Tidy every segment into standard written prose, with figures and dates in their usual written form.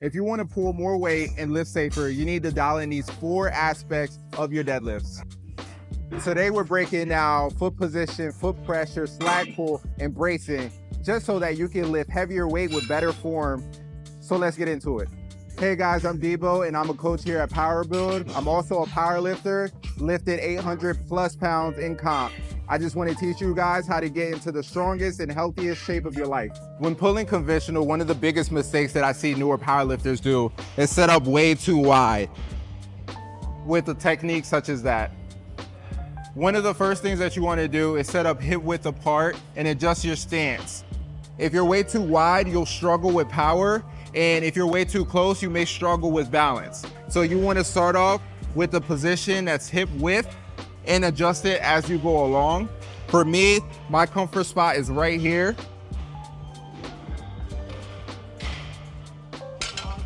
If you want to pull more weight and lift safer, you need to dial in these 4 aspects of your deadlifts. Today we're breaking down foot position, foot pressure, slack pull, and bracing, just so that you can lift heavier weight with better form. So let's get into it. Hey guys, I'm Debo and I'm a coach here at PWRBLD. I'm also a power lifter, lifted 800 plus pounds in comp. I just want to teach you guys how to get into the strongest and healthiest shape of your life. When pulling conventional, one of the biggest mistakes that I see newer powerlifters do is set up way too wide with a technique such as that. One of the first things that you want to do is set up hip width apart and adjust your stance. If you're way too wide, you'll struggle with power, and if you're way too close, you may struggle with balance. So you want to start off with a position that's hip width and adjust it as you go along. For me, my comfort spot is right here.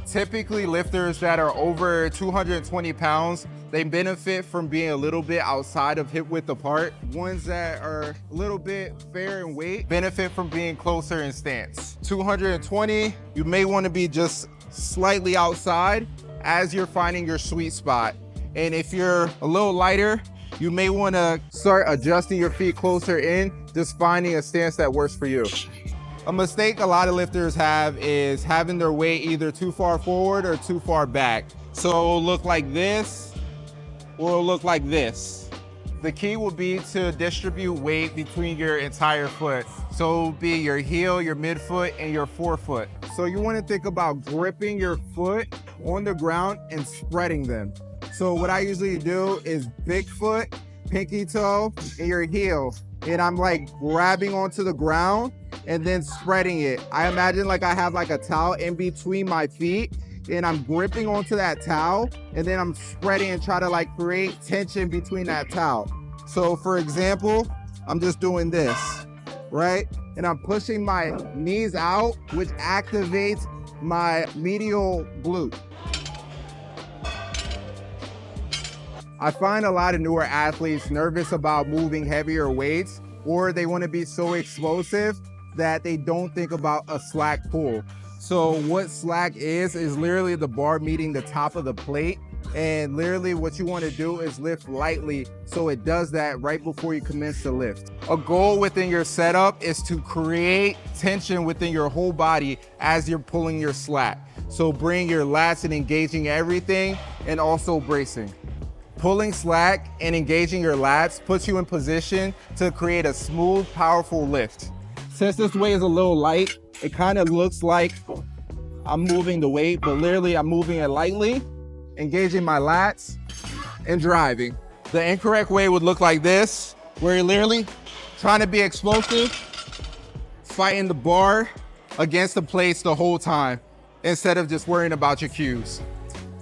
Typically, lifters that are over 220 pounds, they benefit from being a little bit outside of hip width apart. Ones that are a little bit fair in weight benefit from being closer in stance. 220, you may want to be just slightly outside as you're finding your sweet spot. And if you're a little lighter, you may want to start adjusting your feet closer in, just finding a stance that works for you. A mistake a lot of lifters have is having their weight either too far forward or too far back. So it'll look like this, or it'll look like this. The key will be to distribute weight between your entire foot. So it'll be your heel, your midfoot, and your forefoot. So you want to think about gripping your foot on the ground and spreading them. So what I usually do is big foot, pinky toe, and your heel. And I'm like grabbing onto the ground and then spreading it. I imagine like I have like a towel in between my feet and I'm gripping onto that towel and then I'm spreading and try to like create tension between that towel. So for example, I'm just doing this, right? And I'm pushing my knees out, which activates my medial glute. I find a lot of newer athletes nervous about moving heavier weights, or they want to be so explosive that they don't think about a slack pull. So what slack is literally the bar meeting the top of the plate. And literally what you want to do is lift lightly so it does that right before you commence to lift. A goal within your setup is to create tension within your whole body as you're pulling your slack. So bring your lats and engaging everything and also bracing. Pulling slack and engaging your lats puts you in position to create a smooth, powerful lift. Since this weight is a little light, it kind of looks like I'm moving the weight, but literally I'm moving it lightly, engaging my lats, and driving. The incorrect way would look like this, where you're literally trying to be explosive, fighting the bar against the plates the whole time, instead of just worrying about your cues.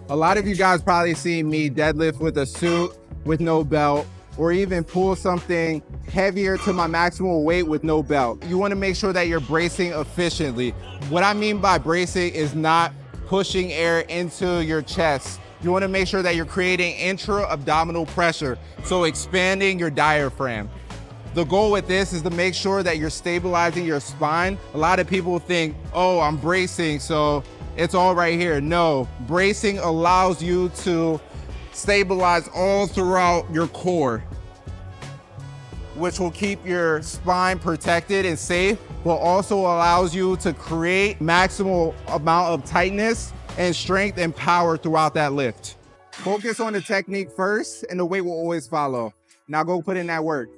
A lot of you guys probably seen me deadlift with a suit with no belt, or even pull something heavier to my maximal weight with no belt. You want to make sure that you're bracing efficiently. What I mean by bracing is not pushing air into your chest. You want to make sure that you're creating intra-abdominal pressure, so expanding your diaphragm. The goal with this is to make sure that you're stabilizing your spine. A lot of people think, oh, I'm bracing, so it's all right here. No, bracing allows you to stabilize all throughout your core, which will keep your spine protected and safe, but also allows you to create maximal amount of tightness and strength and power throughout that lift. Focus on the technique first and the weight will always follow. Now go put in that work.